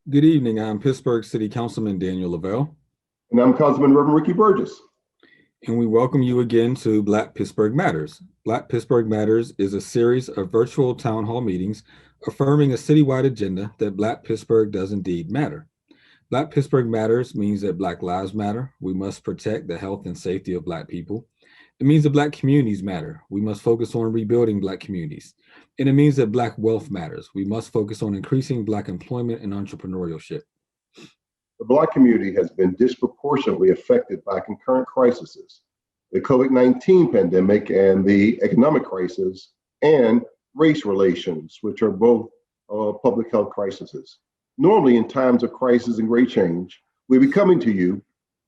Good evening. I'm Pittsburgh City Councilman Daniel Lavelle, And I'm Councilman Reverend Ricky Burgess. and we welcome you again to Black Pittsburgh Matters. Black Pittsburgh Matters is a series of virtual town hall meetings affirming a citywide agenda that Black Pittsburgh does indeed matter. Black Pittsburgh Matters means that Black lives matter. We must protect the health and safety of Black people. It means that Black communities matter. We must focus on rebuilding Black communities. And it means that Black wealth matters. We must focus on increasing Black employment and entrepreneurship. The Black community has been disproportionately affected by concurrent crises, the COVID-19 pandemic and the economic crisis, and race relations, which are both public health crises. Normally, in times of crisis and great change, we'll be coming to you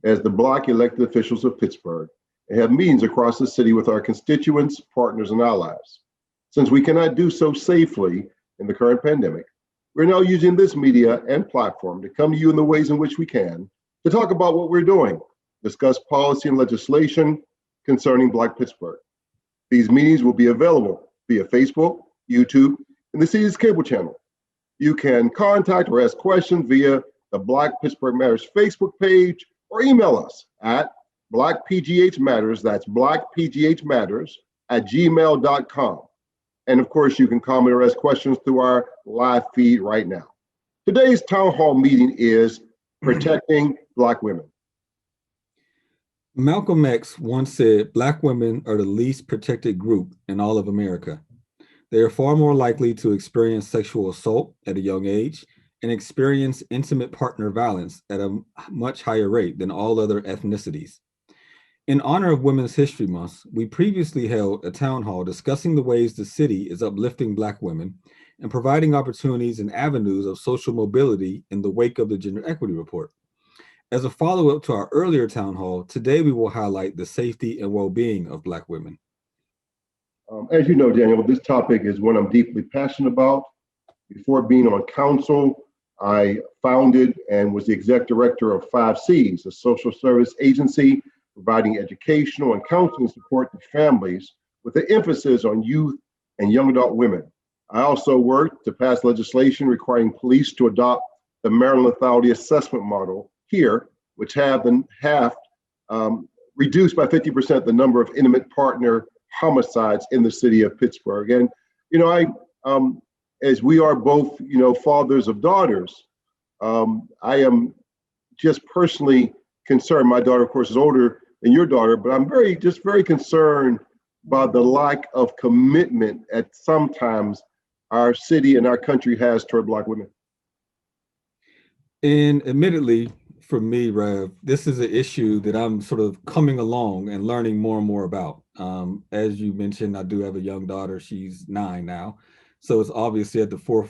as the Black elected officials of Pittsburgh and have meetings across the city with our constituents, partners, and allies. Since we cannot do so safely in the current pandemic, we're now using this media and platform to come to you in the ways in which we can to talk about what we're doing, discuss policy and legislation concerning Black Pittsburgh. These meetings will be available via Facebook, YouTube, and the city's cable channel. You can contact or ask questions via the Black Pittsburgh Matters Facebook page or email us at blackpghmatters, that's blackpghmatters @gmail.com. And of course, you can comment or ask questions through our live feed right now. Today's town hall meeting is protecting Black women. Malcolm X once said, Black women are the least protected group in all of America. They are far more likely to experience sexual assault at a young age and experience intimate partner violence at a much higher rate than all other ethnicities. In honor of Women's History Month, we previously held a town hall discussing the ways the city is uplifting Black women and providing opportunities and avenues of social mobility in the wake of the Gender Equity Report. As a follow-up to our earlier town hall, today we will highlight the safety and well-being of Black women. As you know, Daniel, this topic is one I'm deeply passionate about. Before being on council, I founded and was the exec director of 5Cs, a social service agency providing educational and counseling support to families with an emphasis on youth and young adult women. I also worked to pass legislation requiring police to adopt the Maryland lethality assessment model here, which have reduced by 50% the number of intimate partner homicides in the city of Pittsburgh. And, as we are both, fathers of daughters, I am just personally concerned. My daughter, of course, is older than your daughter, but I'm very concerned about the lack of commitment at sometimes our city and our country has toward Black women. And admittedly, for me, Rev, this is an issue that I'm sort of coming along and learning more and more about. As you mentioned, I do have a young daughter. She's 9 now. So it's obviously at the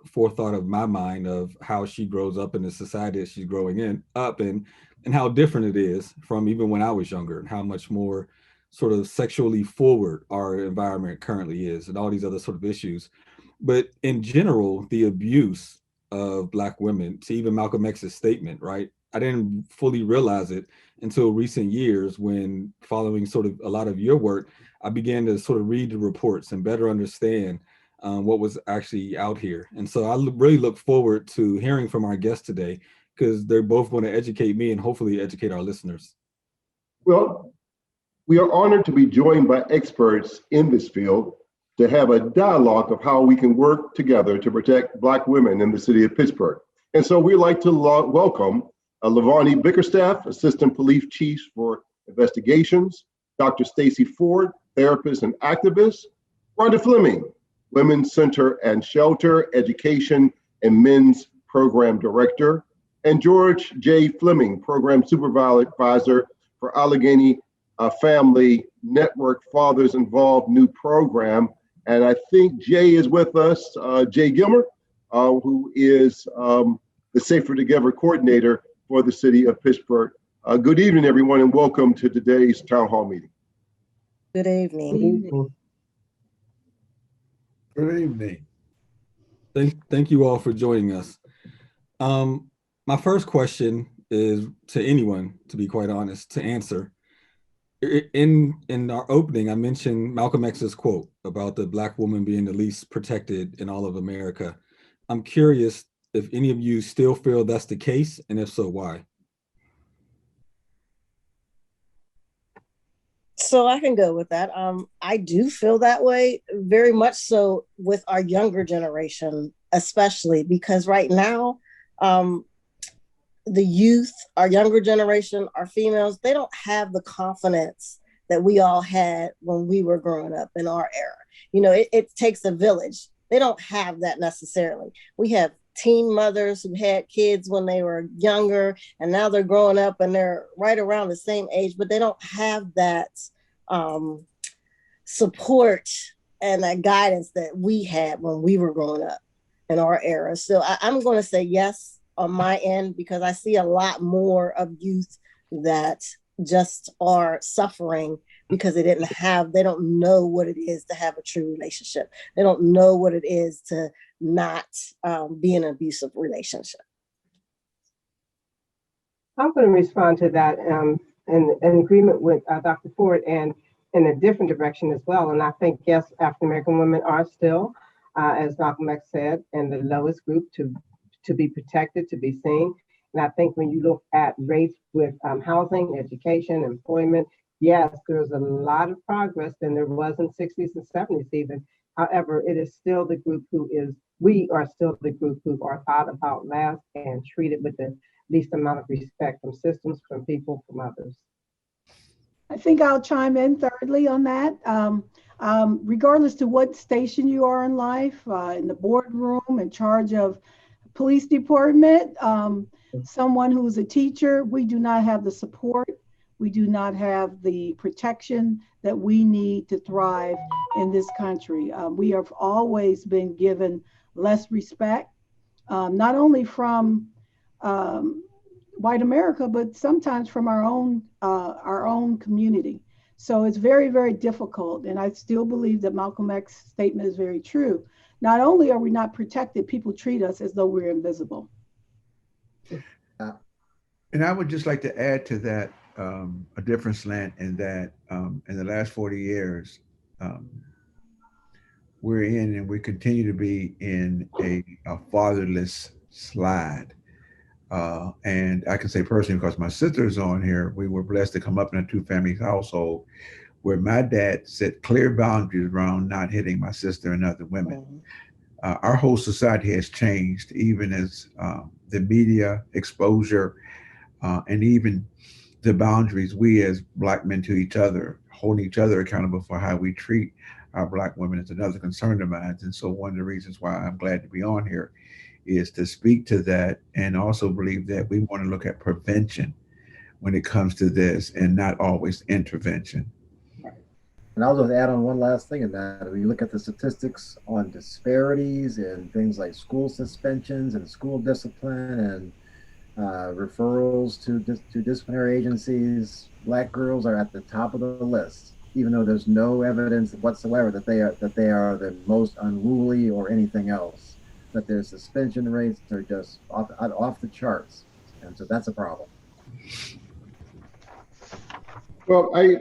forethought of my mind of how she grows up in the society that she's growing up in, and how different it is from even when I was younger, and how much more sort of sexually forward our environment currently is, and all these other sort of issues. But in general, the abuse of Black women, to even Malcolm X's statement, right? I didn't fully realize it until recent years when, following sort of a lot of your work, I began to sort of read the reports and better understand what was actually out here. And so I really look forward to hearing from our guests today, because they're both going to educate me and hopefully educate our listeners. Well, we are honored to be joined by experts in this field to have a dialogue of how we can work together to protect Black women in the city of Pittsburgh. And so we'd like to welcome Lavani Bickerstaff, Assistant Police Chief for Investigations, Dr. Stacy Ford, therapist and activist, Rhonda Fleming, Women's Center and Shelter Education and Men's Program Director, and George J. Fleming, Program Supervisor for Allegheny Family Network Fathers Involved new program. And I think Jay is with us, Jay Gilmer, who is the Safer Together Coordinator for the city of Pittsburgh. Good evening, everyone, and welcome to today's town hall meeting. Good evening. Good evening. Thank you all for joining us. My first question is to anyone, to be quite honest, to answer. In our opening, I mentioned Malcolm X's quote about the Black woman being the least protected in all of America. I'm curious, if any of you still feel that's the case, and if so, why? So I can go with that. I do feel that way, very much so with our younger generation, especially because right now, um, the youth, our younger generation, our females, they don't have the confidence that we all had when we were growing up in our era. It takes a village. They don't have that necessarily. We have teen mothers who had kids when they were younger, and now they're growing up and they're right around the same age, but they don't have that um, support and that guidance that we had when we were growing up in our era. So I'm going to say yes on my end, because I see a lot more of youth that just are suffering because they don't know what it is to have a true relationship. They don't know what it is to not be in an abusive relationship. I'm going to respond to that in agreement with Dr. Ford, and in a different direction as well. And I think, yes, African American women are still, as Malcolm X said, in the lowest group to be protected, to be seen. And I think when you look at race with housing, education, employment, yes, there's a lot of progress than there was in 60s and 70s even. However, it is still the group we are still the group who are thought about last and treated with the least amount of respect from systems, from people, from others. I think I'll chime in thirdly on that. Regardless to what station you are in life, in the boardroom, in charge of police department, someone who's a teacher, we do not have the support. We do not have the protection that we need to thrive in this country. We have always been given less respect, not only from white America, but sometimes from our own community. So it's very, very difficult. And I still believe that Malcolm X's statement is very true. Not only are we not protected, people treat us as though we're invisible. And I would just like to add to that a different slant in that in the last 40 years, we're in and we continue to be in a fatherless slide. And I can say personally, because my sister's on here, we were blessed to come up in a two-family household where my dad set clear boundaries around not hitting my sister and other women. Our whole society has changed, even as the media exposure and even the boundaries we as Black men to each other, holding each other accountable for how we treat our Black women is another concern of mine. And so one of the reasons why I'm glad to be on here is to speak to that, and also believe that we want to look at prevention when it comes to this and not always intervention. And I'll just add on one last thing in that. When you look at the statistics on disparities and things like school suspensions and school discipline and referrals to disciplinary agencies, Black girls are at the top of the list, even though there's no evidence whatsoever that they are the most unruly or anything else. That their suspension rates are just off the charts, and so that's a problem. Well, I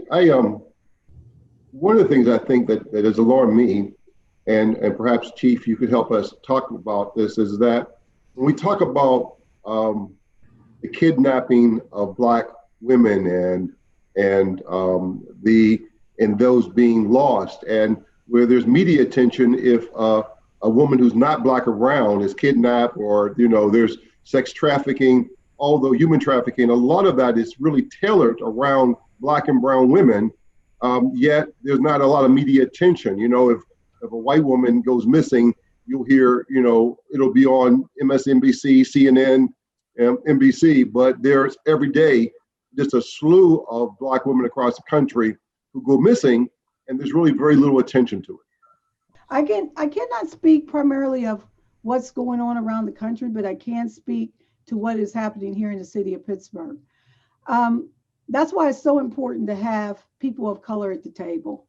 one of the things I think that has alarmed me, and perhaps Chief, you could help us talk about this, is that when we talk about the kidnapping of Black women and those being lost, and where there's media attention if a woman who's not Black or brown is kidnapped, or there's sex trafficking, although human trafficking, a lot of that is really tailored around Black and brown women. Yet there's not a lot of media attention. If a white woman goes missing, you'll hear, it'll be on MSNBC, CNN, NBC, but there's every day just a slew of Black women across the country who go missing, and there's really very little attention to it. I cannot speak primarily of what's going on around the country, but I can speak to what is happening here in the city of Pittsburgh. That's why it's so important to have people of color at the table,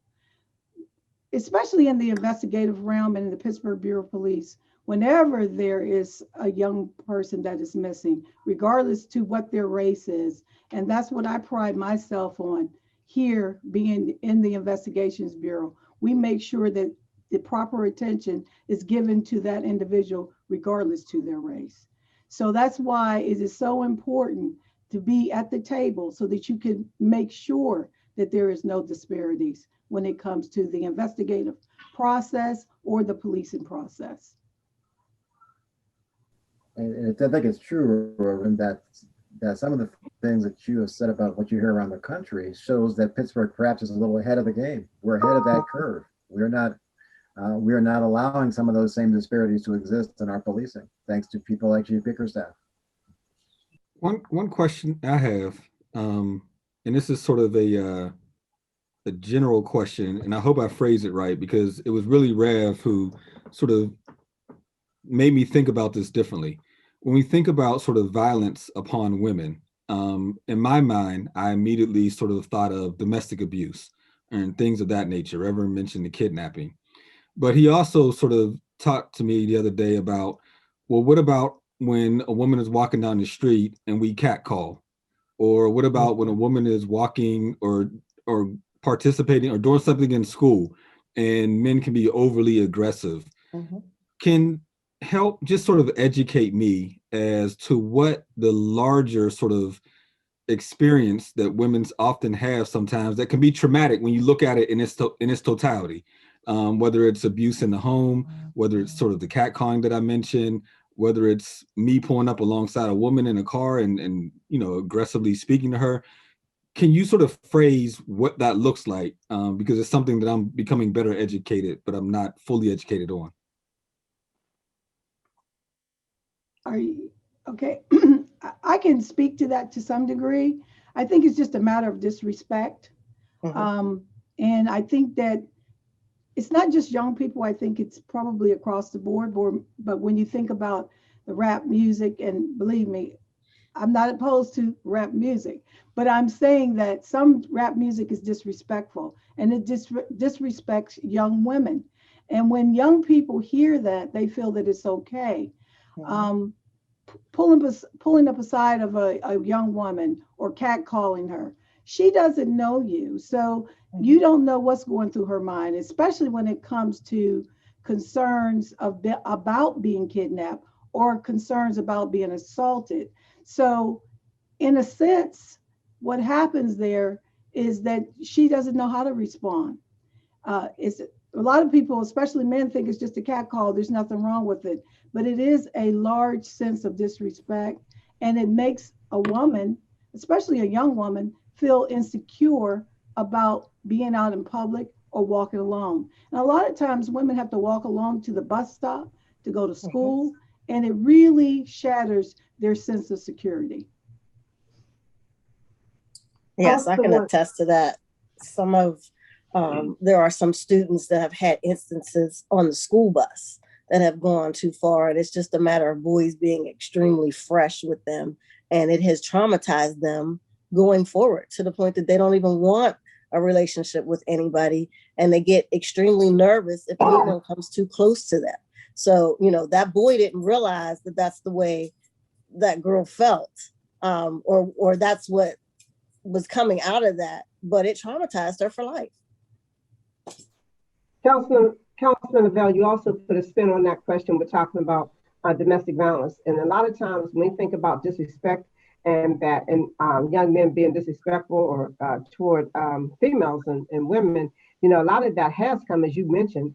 especially in the investigative realm and in the Pittsburgh Bureau of Police. Whenever there is a young person that is missing, regardless to what their race is, and that's what I pride myself on here, being in the Investigations Bureau. We make sure that the proper attention is given to that individual regardless to their race. So that's why it is so important to be at the table so that you can make sure that there is no disparities when it comes to the investigative process or the policing process. And I think it's true, Reverend, that some of the things that you have said about what you hear around the country shows that Pittsburgh perhaps is a little ahead of the game. We're ahead of that curve. We are not allowing some of those same disparities to exist in our policing, thanks to people like Chief Bickerstaff. One question I have, and this is sort of a general question, and I hope I phrase it right because it was really Rev who sort of made me think about this differently. When we think about sort of violence upon women, in my mind, I immediately sort of thought of domestic abuse and things of that nature. Reverend mentioned the kidnapping, but he also sort of talked to me the other day about, well, what about when a woman is walking down the street and we catcall? Or what about when a woman is walking or participating or doing something in school and men can be overly aggressive? Mm-hmm. Can help just sort of educate me as to what the larger sort of experience that women often have sometimes that can be traumatic when you look at it in its totality, whether it's abuse in the home, whether it's sort of the catcalling that I mentioned, whether it's me pulling up alongside a woman in a car and aggressively speaking to her. Can you sort of phrase what that looks like? Because it's something that I'm becoming better educated, but I'm not fully educated on. Are you okay? I can speak to that to some degree. I think it's just a matter of disrespect. Mm-hmm. And I think that it's not just young people. I think it's probably across the board. But when you think about the rap music, and believe me, I'm not opposed to rap music, but I'm saying that some rap music is disrespectful and it disrespects young women. And when young people hear that, they feel that it's okay. Mm-hmm. Pulling up a side of a young woman or catcalling her, she doesn't know you. So you don't know what's going through her mind, especially when it comes to concerns about being kidnapped or concerns about being assaulted. So in a sense, what happens there is that she doesn't know how to respond. It's a lot of people, especially men, think it's just a catcall. There's nothing wrong with it, but it is a large sense of disrespect, and it makes a woman, especially a young woman, feel insecure about being out in public or walking alone. And a lot of times, women have to walk alone to the bus stop to go to school, and it really shatters their sense of security. Yes, I can attest to that. There are some students that have had instances on the school bus that have gone too far. And it's just a matter of boys being extremely fresh with them. And it has traumatized them going forward to the point that they don't even want a relationship with anybody. And they get extremely nervous if anyone comes too close to them. So, that boy didn't realize that that's the way that girl felt, or that's what was coming out of that, but it traumatized her for life. Councilman Lavelle, you also put a spin on that question. We're talking about domestic violence. And a lot of times when we think about disrespect and young men being disrespectful or toward females and women, a lot of that has come, as you mentioned,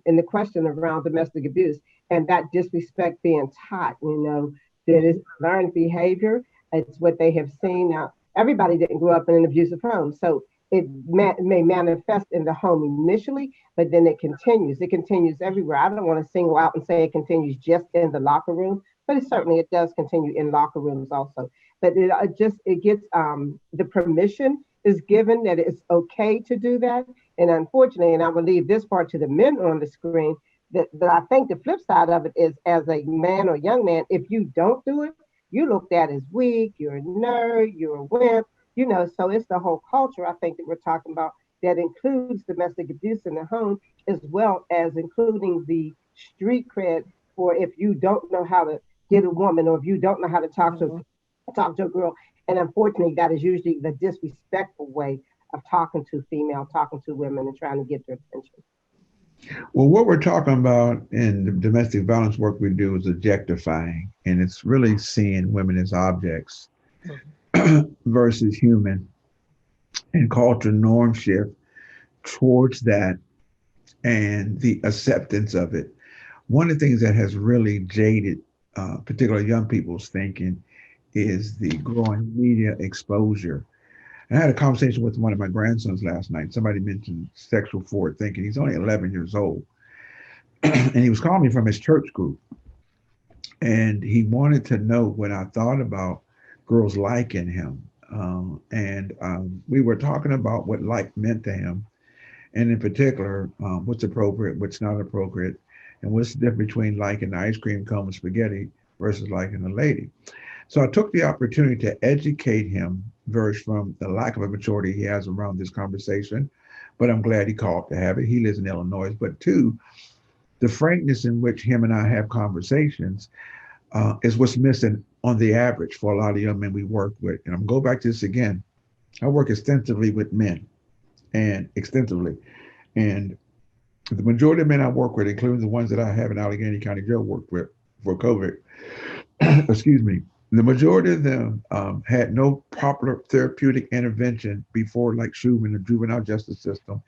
in the question around domestic abuse and that disrespect being taught, that is learned behavior. It's what they have seen. Now, everybody didn't grow up in an abusive home. So it may manifest in the home initially, but then it continues. It continues everywhere. I don't want to single out and say it continues just in the locker room, but it does continue in locker rooms also. But it gets the permission is given that it's okay to do that. And unfortunately, and I will leave this part to the men on the screen, that I think the flip side of it is, as a man or young man, if you don't do it, you're looked at as weak, you're a nerd, you're a wimp. So it's the whole culture, I think, that we're talking about that includes domestic abuse in the home, as well as including the street cred for if you don't know how to get a woman or if you don't know how to talk to a girl. And unfortunately, that is usually the disrespectful way of talking to women and trying to get their attention. Well, what we're talking about in the domestic violence work we do is objectifying, and it's really seeing women as objects versus human, and culture norm shift towards that and the acceptance of it. One of the things that has really jaded, particularly young people's thinking, is the growing media exposure. And I had a conversation with one of my grandsons last night. Somebody mentioned sexual forward thinking. He's only 11 years old. And he was calling me from his church group. And he wanted to know what I thought about girls liking him. We were talking about what like meant to him, and in particular, what's appropriate, what's not appropriate, and what's the difference between liking ice cream cone with spaghetti versus liking a lady. So I took the opportunity to educate him, verse from the lack of a maturity he has around this conversation, but I'm glad he called to have it. He lives in Illinois. But two, the frankness in which him and I have conversations is what's missing on the average for a lot of young men we work with. And I'm going to go back to this again. I work extensively with men and extensively. And the majority of men I work with, including the ones that I have in Allegheny County Jail worked with for COVID, excuse me, the majority of them had no proper therapeutic intervention before, like SHU in the juvenile justice system,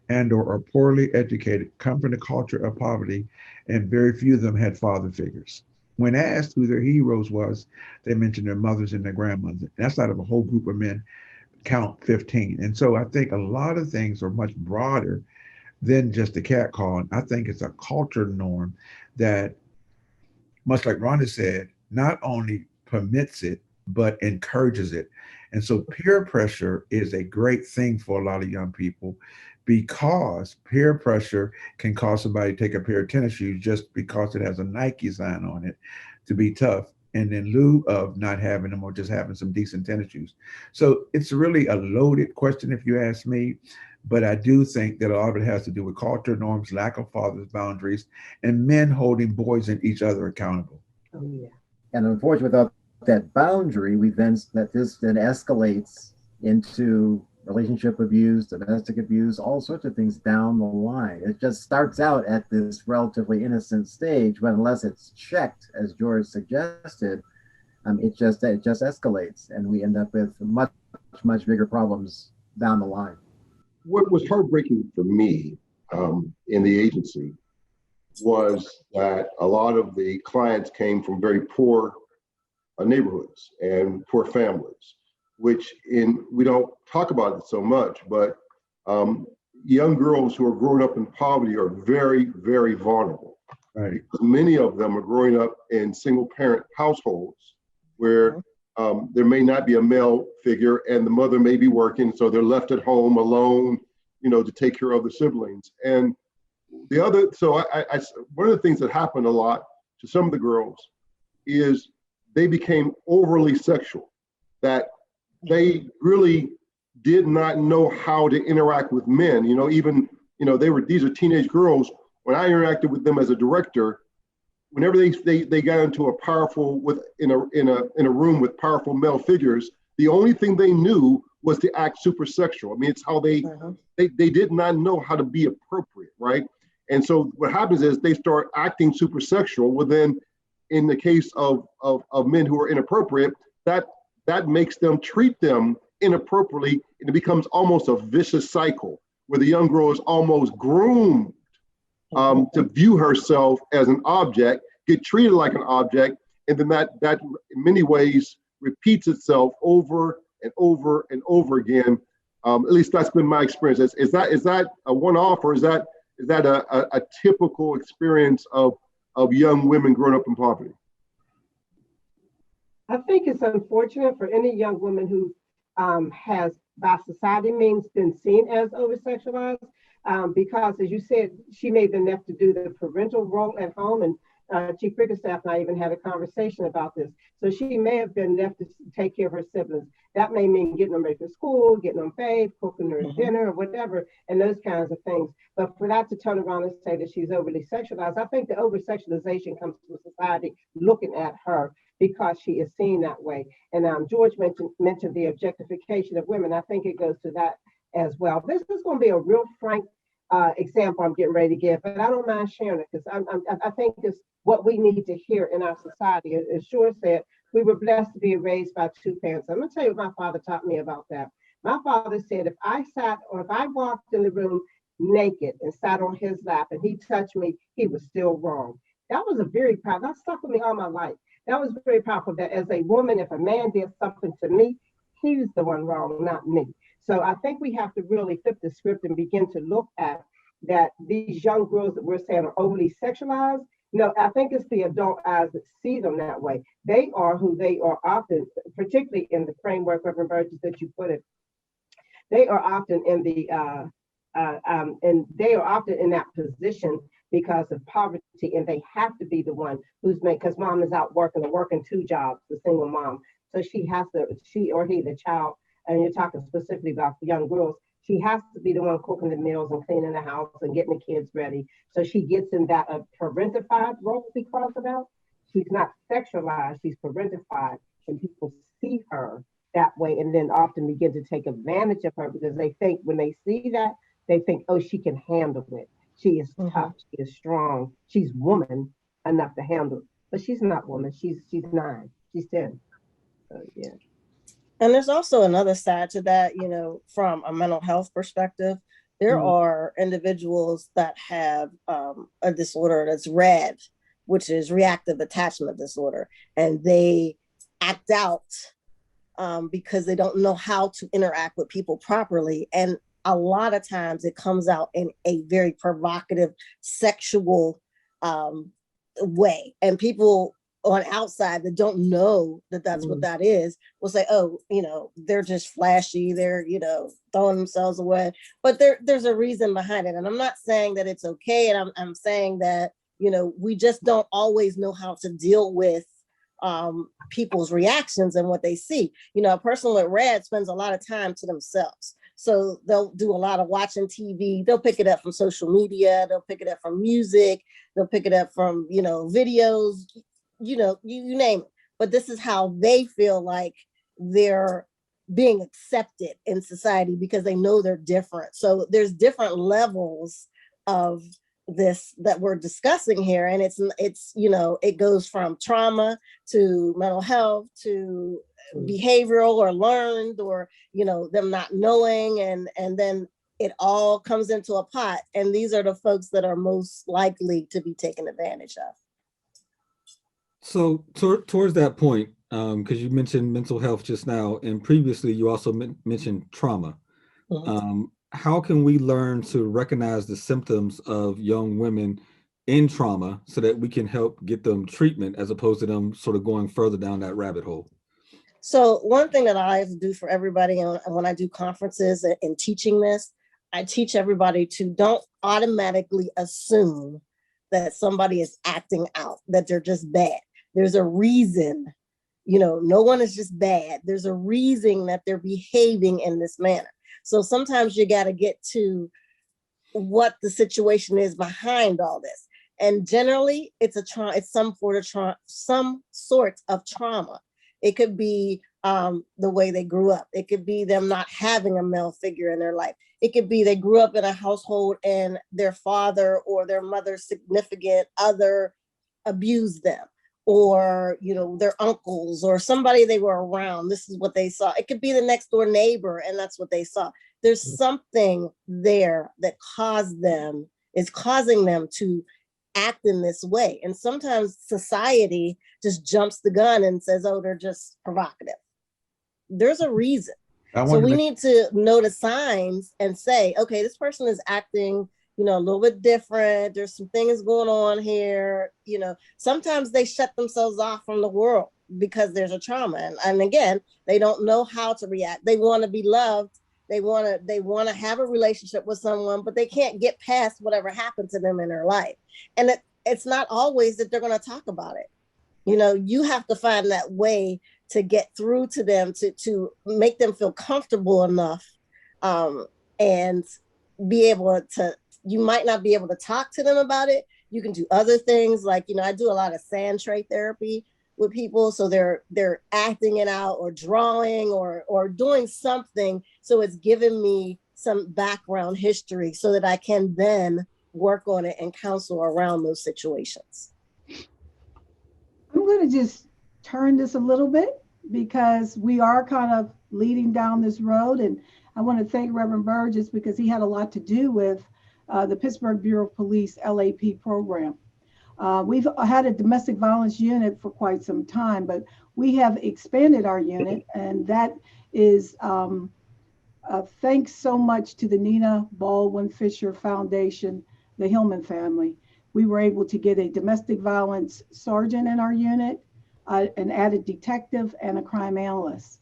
and or are poorly educated, come from the culture of poverty, and very few of them had father figures. When asked who their heroes was, they mentioned their mothers and their grandmothers. That's out of a whole group of men, count 15. And so I think a lot of things are much broader than just a cat call. I think it's a culture norm that, much like Rhonda said, not only permits it, but encourages it. And so peer pressure is a great thing for a lot of young people because peer pressure can cause somebody to take a pair of tennis shoes just because it has a Nike sign on it to be tough. And in lieu of not having them or just having some decent tennis shoes. So it's really a loaded question, if you ask me. But I do think that a lot of it has to do with culture norms, lack of fathers' boundaries, and men holding boys and each other accountable. Oh, yeah. And unfortunately, without that boundary, we then that this then escalates into relationship abuse, domestic abuse, all sorts of things down the line. It just starts out at this relatively innocent stage, but unless it's checked, as George suggested, it just escalates, and we end up with much bigger problems down the line. What was heartbreaking for me in the agency was that a lot of the clients came from very poor neighborhoods and poor families, which we don't talk about it so much, but young girls who are growing up in poverty are very, very vulnerable. Right. Because many of them are growing up in single parent households where there may not be a male figure and the mother may be working, so they're left at home alone, to take care of the siblings. And one of the things that happened a lot to some of the girls is they became overly sexual, that they really did not know how to interact with men. These are teenage girls. When I interacted with them as a director, whenever they got into in a room with powerful male figures, the only thing they knew was to act super sexual. I mean, it's how they did not know how to be appropriate, right? And so what happens is they start acting super sexual. Well, then in the case of men who are inappropriate, that makes them treat them inappropriately, and it becomes almost a vicious cycle where the young girl is almost groomed to view herself as an object, get treated like an object, and then that in many ways repeats itself over and over and over again. At least that's been my experience. Is that a one-off, or is that a typical experience of young women growing up in poverty? I think it's unfortunate for any young woman who has, by society means, been seen as over-sexualized, because, as you said, she may have been left to do the parental role at home, and Chief Bickerstaff and I even had a conversation about this. So she may have been left to take care of her siblings. That may mean getting them ready for school, getting them bathed, cooking their dinner, or whatever, and those kinds of things. But for that to turn around and say that she's overly sexualized, I think the over-sexualization comes from society looking at her because she is seen that way. And George mentioned the objectification of women. I think it goes to that as well. This is going to be a real frank example I'm getting ready to give, but I don't mind sharing it because I think it's what we need to hear in our society. As Shore said, we were blessed to be raised by two parents. I'm going to tell you what my father taught me about that. My father said if I sat or if I walked in the room naked and sat on his lap and he touched me, he was still wrong. That was a very powerful, that stuck with me all my life. That was very powerful that as a woman, if a man did something to me, he's the one wrong, not me. So I think we have to really flip the script and begin to look at that these young girls that we're saying are overly sexualized. No, I think it's the adult eyes that see them that way. They are who they are often, particularly in the framework of emergence that you put it. They are often in the and they are often in that position because of poverty, and they have to be the one who's made because mom is out working or working two jobs, the single mom. So she has to, she or he, the child, and you're talking specifically about young girls, she has to be the one cooking the meals and cleaning the house and getting the kids ready. So she gets in that parentified role we talk about. She's not sexualized, she's parentified, and people see her that way and then often begin to take advantage of her because they think when they see that, they think, oh, she can handle it. She is tough, she is strong, she's woman enough to handle it. But she's not woman, she's 9, she's 10. So yeah. And there's also another side to that, from a mental health perspective. There are individuals that have a disorder that's RAD, which is reactive attachment disorder, and they act out because they don't know how to interact with people properly. And a lot of times it comes out in a very provocative sexual way. And people on outside that don't know that that's what that is will say, oh, they're just flashy, they're throwing themselves away, but there's a reason behind it. And I'm not saying that it's okay, and I'm saying that we just don't always know how to deal with people's reactions and what they see. A person with RAD spends a lot of time to themselves, so they'll do a lot of watching TV. They'll pick it up from social media, they'll pick it up from music, they'll pick it up from videos, you name it. But this is how they feel like they're being accepted in society because they know they're different. So there's different levels of this that we're discussing here, and it's it goes from trauma to mental health to behavioral or learned, or them not knowing, and then it all comes into a pot, and these are the folks that are most likely to be taken advantage of. So towards that point, because you mentioned mental health just now, and previously you also mentioned trauma. How can we learn to recognize the symptoms of young women in trauma so that we can help get them treatment as opposed to them sort of going further down that rabbit hole? So one thing that I have to do for everybody, and when I do conferences and teaching this, I teach everybody to don't automatically assume that somebody is acting out, that they're just bad. There's a reason, no one is just bad. There's a reason that they're behaving in this manner. So sometimes you got to get to what the situation is behind all this. And generally it's some sort of trauma. It could be the way they grew up. It could be them not having a male figure in their life. It could be they grew up in a household and their father or their mother's significant other abused them, or their uncles or somebody they were around. This is what they saw. It could be the next door neighbor, and that's what they saw. There's something there that is causing them to act in this way. And sometimes society just jumps the gun and says, oh, they're just provocative. There's a reason. So we need to know the signs and say, okay, this person is acting a little bit different. There's some things going on here. Sometimes they shut themselves off from the world because there's a trauma. And again, they don't know how to react. They want to be loved. They want to have a relationship with someone, but they can't get past whatever happened to them in their life. And it's not always that they're going to talk about it. You have to find that way to get through to them, to make them feel comfortable enough and be able to. You might not be able to talk to them about it. You can do other things like, I do a lot of sand tray therapy with people. So they're acting it out or drawing or doing something. So it's giving me some background history so that I can then work on it and counsel around those situations. I'm going to just turn this a little bit because we are kind of leading down this road. And I want to thank Reverend Burgess because he had a lot to do with the Pittsburgh Bureau of Police LAP program. We've had a domestic violence unit for quite some time, but we have expanded our unit, and that is thanks so much to the Nina Baldwin Fisher Foundation, the Hillman family. We were able to get a domestic violence sergeant in our unit, an added detective, and a crime analyst.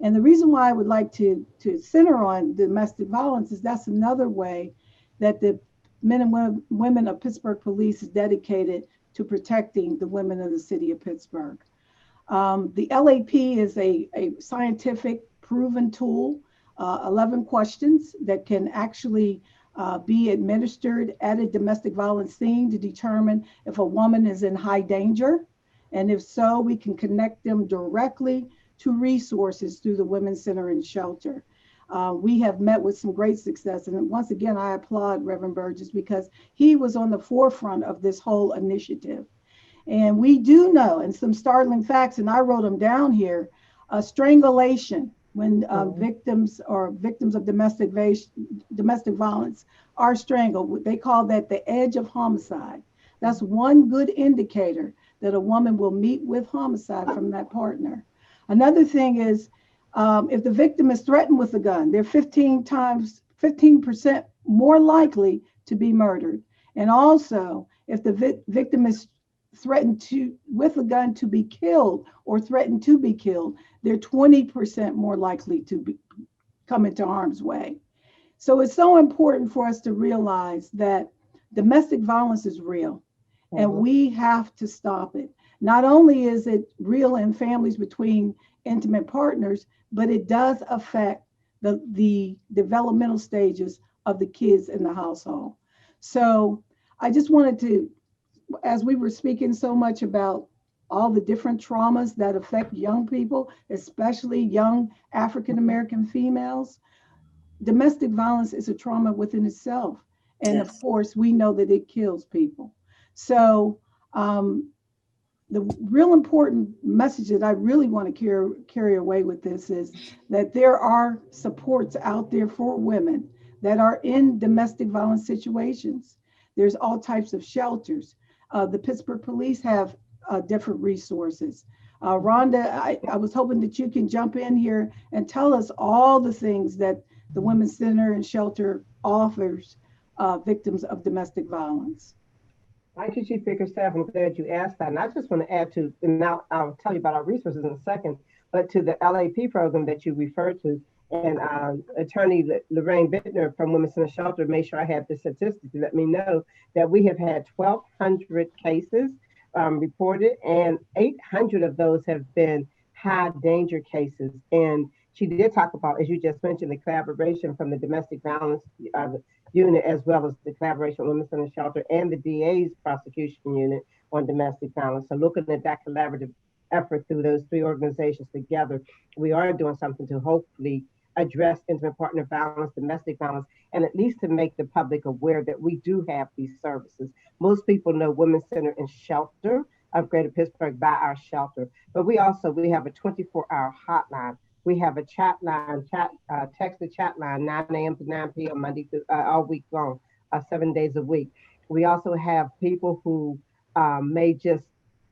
And the reason why I would like to center on domestic violence is that's another way that the men and women of Pittsburgh Police is dedicated to protecting the women of the city of Pittsburgh. The LAP is a scientific proven tool, 11 questions that can actually be administered at a domestic violence scene to determine if a woman is in high danger. And if so, we can connect them directly to resources through the Women's Center and Shelter. We have met with some great success. And once again, I applaud Reverend Burgess because he was on the forefront of this whole initiative. And we do know, and some startling facts, and I wrote them down here, strangulation when victims of domestic violence are strangled. They call that the edge of homicide. That's one good indicator that a woman will meet with homicide from that partner. Another thing is, if the victim is threatened with a gun, they're 15% more likely to be murdered. And also, if the victim is threatened with a gun to be killed or threatened to be killed, they're 20% more likely to come into harm's way. So it's so important for us to realize that domestic violence is real, and we have to stop it. Not only is it real in families between intimate partners, but it does affect the developmental stages of the kids in the household. So I just wanted to, as we were speaking so much about all the different traumas that affect young people, especially young African-American females, domestic violence is a trauma within itself. And yes, of course, we know that it kills people. So the real important message that I really want to carry away with this is that there are supports out there for women that are in domestic violence situations. There's all types of shelters. The Pittsburgh Police have different resources. Rhonda, I was hoping that you can jump in here and tell us all the things that the Women's Center and Shelter offers victims of domestic violence. Thank you, Chief Bickerstaff. I'm glad you asked that. And I just want to add to, and now I'll tell you about our resources in a second, but to the LAP program that you referred to. And Attorney Lorraine Bittner from Women's Center Shelter made sure I had the statistics to let me know that we have had 1,200 cases reported, and 800 of those have been high danger cases. And she did talk about, as you just mentioned, the collaboration from the domestic violence unit, as well as the collaboration with Women's Center Shelter and the DA's prosecution unit on domestic violence. So looking at that collaborative effort through those three organizations together, we are doing something to hopefully address intimate partner violence, domestic violence, and at least to make the public aware that we do have these services. Most people know Women's Center and Shelter of Greater Pittsburgh by our shelter, but we have a 24-hour hotline. We have a chat line, text the chat line, 9 a.m. to 9 p.m. Monday through all week long, 7 days a week. We also have people who may just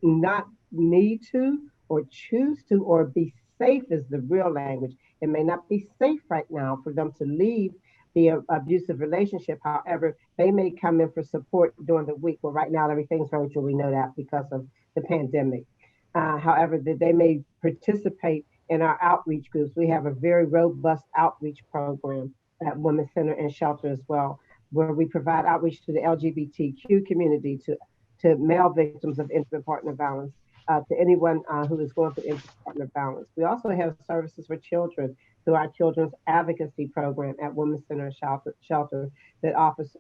not need to or choose to or be safe is the real language. It may not be safe right now for them to leave the abusive relationship. However, they may come in for support during the week. Well, right now, everything's virtual. We know that because of the pandemic. However, they may participate in our outreach groups. We have a very robust outreach program at Women's Center and Shelter as well, where we provide outreach to the LGBTQ community, to male victims of intimate partner violence, to anyone who is going through intimate partner violence. We also have services for children through our Children's Advocacy Program at Women's Center and Shelter that offers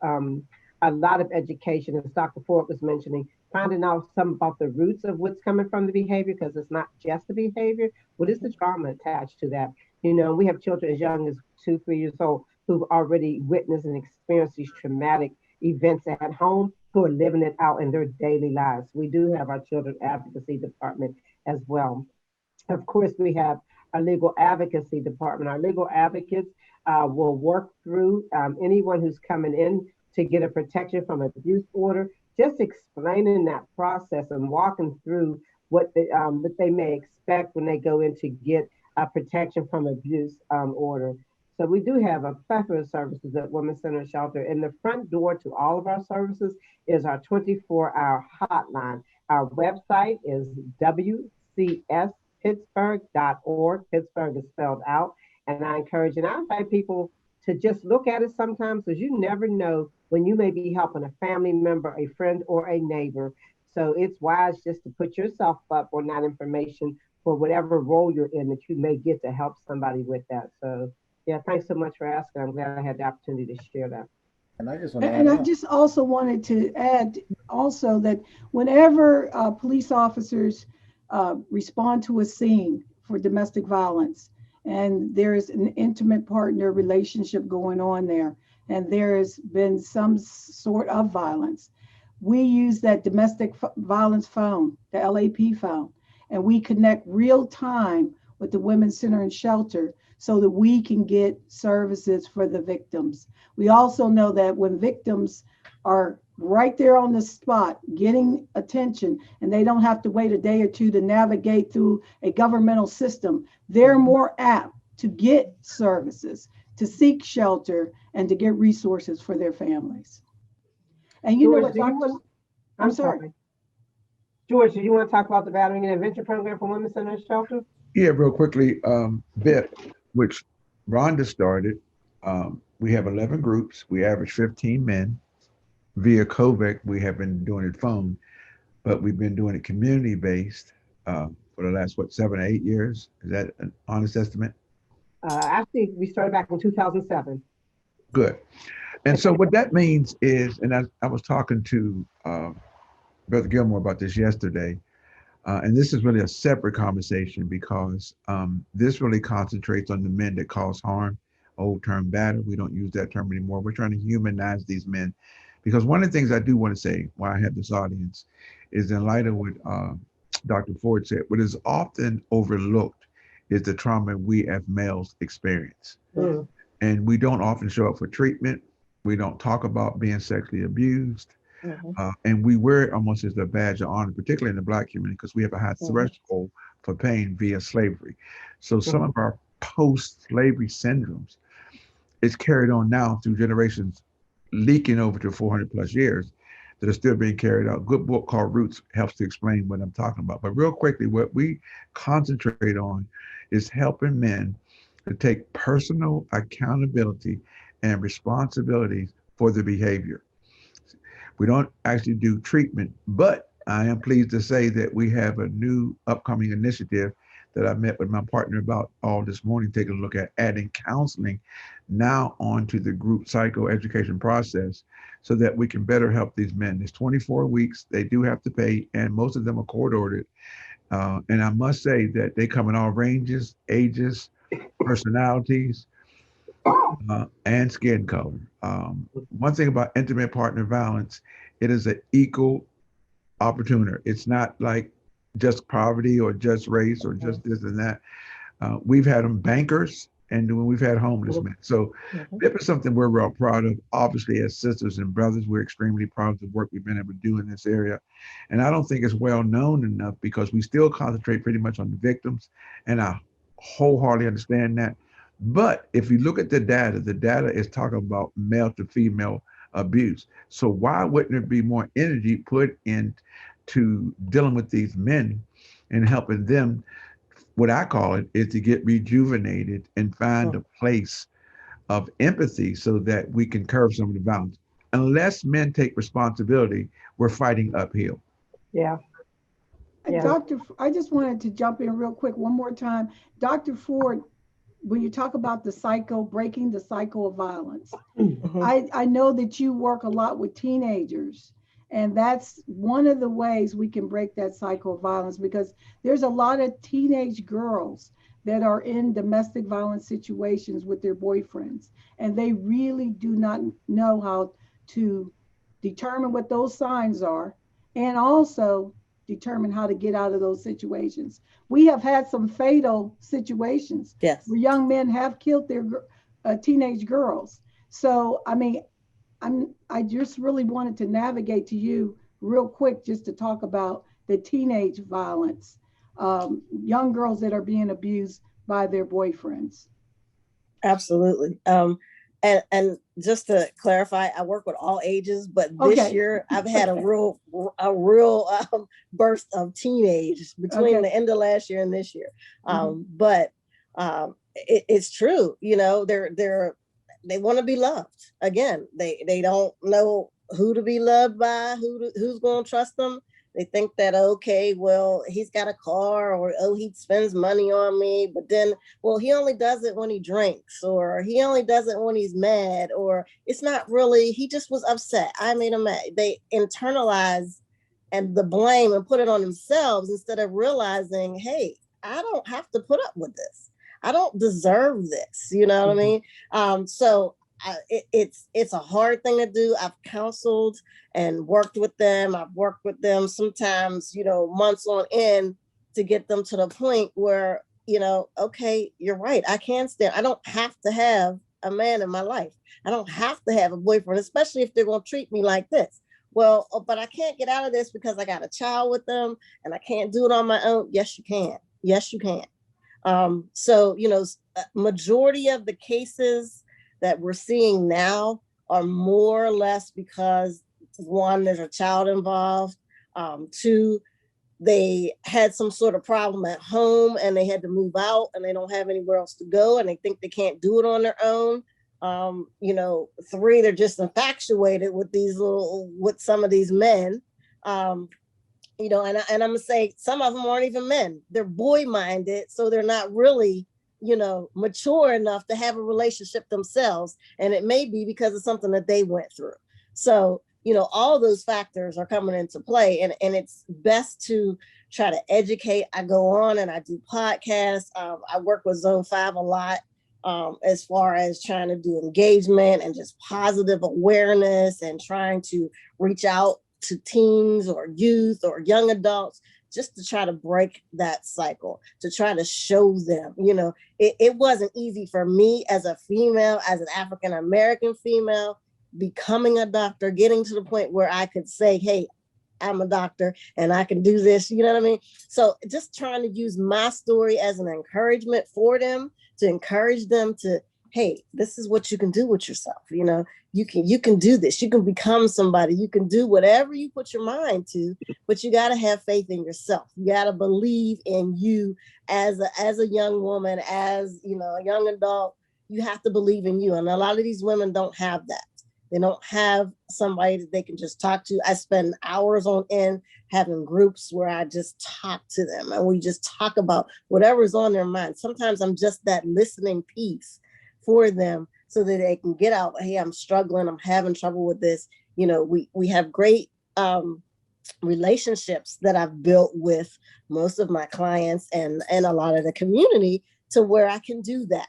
a lot of education, as Dr. Ford was mentioning, finding out some about the roots of what's coming from the behavior, because it's not just the behavior. What is the trauma attached to that? You know, we have children as young as 2, 3 years old who've already witnessed and experienced these traumatic events at home, who are living it out in their daily lives. We do have our children advocacy department as well. Of course, we have our legal advocacy department. Our legal advocates will work through anyone who's coming in to get a protection from abuse order, just explaining that process and walking through what they may expect when they go in to get a protection from abuse order. So we do have a plethora of services at Women's Center Shelter. And the front door to all of our services is our 24-hour hotline. Our website is wcspittsburgh.org. Pittsburgh is spelled out. And I encourage and I invite people to just look at it sometimes, because you never know when you may be helping a family member, a friend, or a neighbor. So it's wise just to put yourself up on that information for whatever role you're in that you may get to help somebody with that. So yeah, thanks so much for asking. I'm glad I had the opportunity to share that. And I just want to And I just also wanted to add also that whenever police officers respond to a scene for domestic violence, and there is an intimate partner relationship going on there, and there has been some sort of violence, we use that domestic violence phone, the LAP phone, and we connect real time with the Women's Center and Shelter so that we can get services for the victims. We also know that when victims are right there on the spot getting attention and they don't have to wait a day or two to navigate through a governmental system, they're more apt to get services, to seek shelter, and to get resources for their families. And you George, know what? I'm sorry. George, do you want to talk about the Battery and Intervention Program for Women's Center and Shelter? Yeah, real quickly, BIP, which Rhonda started, we have 11 groups. We average 15 men. Via COVID, we have been doing it phone, but we've been doing it community-based for the last, 7 or 8 years? Is that an honest estimate? Actually, we started back in 2007. Good. And so what that means is, and I was talking to Brother Gilmore about this yesterday, and this is really a separate conversation because this really concentrates on the men that cause harm. Old term battery, we don't use that term anymore. We're trying to humanize these men, because one of the things I do want to say while I have this audience is, in light of what Dr. Ford said, what is often overlooked is the trauma we as males experience. Mm. And we don't often show up for treatment. We don't talk about being sexually abused. Mm-hmm. And we wear it almost as a badge of honor, particularly in the Black community, because we have a high threshold for pain via slavery. So some of our post-slavery syndromes is carried on now through generations, leaking over to 400 plus years, that are still being carried out. A good book called Roots helps to explain what I'm talking about. But real quickly, what we concentrate on is helping men to take personal accountability and responsibilities for their behavior. We don't actually do treatment, but I am pleased to say that we have a new upcoming initiative that I met with my partner about all this morning, taking a look at adding counseling now onto the group psychoeducation process so that we can better help these men. It's 24 weeks. They do have to pay, and most of them are court ordered. And I must say that they come in all ranges, ages, personalities, and skin color. One thing about intimate partner violence, it is an equal opportunity. It's not like just poverty or just race or just this and that. We've had them bankers, and we've had homeless men. So this is something we're real proud of. Obviously, as sisters and brothers, we're extremely proud of the work we've been able to do in this area. And I don't think it's well known enough, because we still concentrate pretty much on the victims, and I wholeheartedly understand that. But if you look at the data is talking about male to female abuse. So why wouldn't there be more energy put into dealing with these men and helping them? What I call it is to get rejuvenated and find a place of empathy so that we can curb some of the violence. Unless men take responsibility, we're fighting uphill. Yeah. Doctor, I just wanted to jump in real quick one more time. Dr. Ford, when you talk about the cycle, breaking the cycle of violence, I know that you work a lot with teenagers, And that's one of the ways we can break that cycle of violence, because there's a lot of teenage girls that are in domestic violence situations with their boyfriends, and they really do not know how to determine what those signs are, and also determine how to get out of those situations. We have had some fatal situations Yes. where young men have killed their teenage girls. So, I mean, I just really wanted to navigate to you real quick just to talk about the teenage violence, young girls that are being abused by their boyfriends. Absolutely. And just to clarify, I work with all ages, but this Okay. year I've had a real burst of teenage between Okay. the end of last year and this year. But it's true, you know, they want to be loved. Again, they don't know who to be loved by, who's going to trust them. They think that, okay, well, he's got a car, or, oh, he spends money on me, but then, well, he only does it when he drinks, or he only does it when he's mad, or it's not really, he just was upset, I made him mad. They internalize and the blame and put it on themselves instead of realizing, hey, I don't have to put up with this. I don't deserve this. You know what I mean? So it's a hard thing to do. I've counseled and worked with them. I've worked with them sometimes, you know, months on end to get them to the point where, you know, okay, you're right. I can stand. I don't have to have a man in my life. I don't have to have a boyfriend, especially if they're going to treat me like this. Well, but I can't get out of this because I got a child with them and I can't do it on my own. Yes, you can. Yes, you can. So, you know, majority of the cases that we're seeing now are more or less because, one, there's a child involved. Two, they had some sort of problem at home and they had to move out and they don't have anywhere else to go and they think they can't do it on their own. You know, three, they're just infatuated with some of these men. You know, and I'm gonna say some of them aren't even men. They're boy-minded, so they're not really, you know, mature enough to have a relationship themselves. And it may be because of something that they went through. So, you know, all those factors are coming into play, and it's best to try to educate. I go on and I do podcasts. I work with Zone 5 a lot, as far as trying to do engagement and just positive awareness and trying to reach out to teens or youth or young adults, just to try to break that cycle, to try to show them, you know, it wasn't easy for me as a female, as an African-American female, becoming a doctor, getting to the point where I could say, hey, I'm a doctor and I can do this, you know what I mean? So just trying to use my story as an encouragement for them, to encourage them to, hey, this is what you can do with yourself. You know, you can do this. You can become somebody. You can do whatever you put your mind to, but you got to have faith in yourself. You got to believe in you as a young woman, as, you know, a young adult. You have to believe in you. And a lot of these women don't have that. They don't have somebody that they can just talk to. I spend hours on end having groups where I just talk to them and we just talk about whatever's on their mind. Sometimes I'm just that listening piece for them so that they can get out. Hey, I'm struggling. I'm having trouble with this. You know, we have great relationships that I've built with most of my clients and a lot of the community to where I can do that.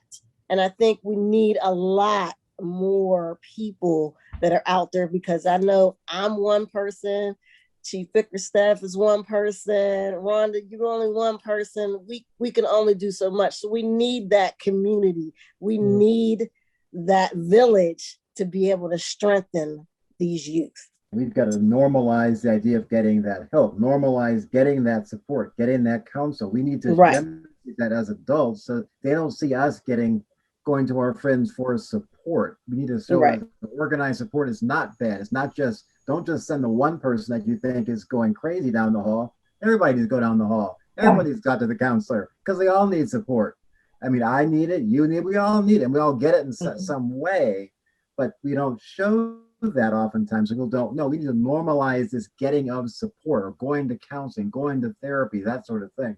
And I think we need a lot more people that are out there, because I know I'm one person. Chief Bickerstaff is one person. Rhonda, you're only one person. We can only do so much. So we need that community. We need that village to be able to strengthen these youth. We've got to normalize the idea of getting that help, normalize getting that support, getting that counsel. We need to demonstrate that as adults so they don't see us going to our friends for support. We need to show that organized support is not bad. It's not just, don't just send the one person that you think is going crazy down the hall. Everybody needs to go down the hall. Everybody's got to the counselor because they all need support. I mean, I need it, you need it, we all need it, and we all get it in some way, but we don't show that oftentimes. People don't know. We need to normalize this getting of support, or going to counseling, going to therapy, that sort of thing.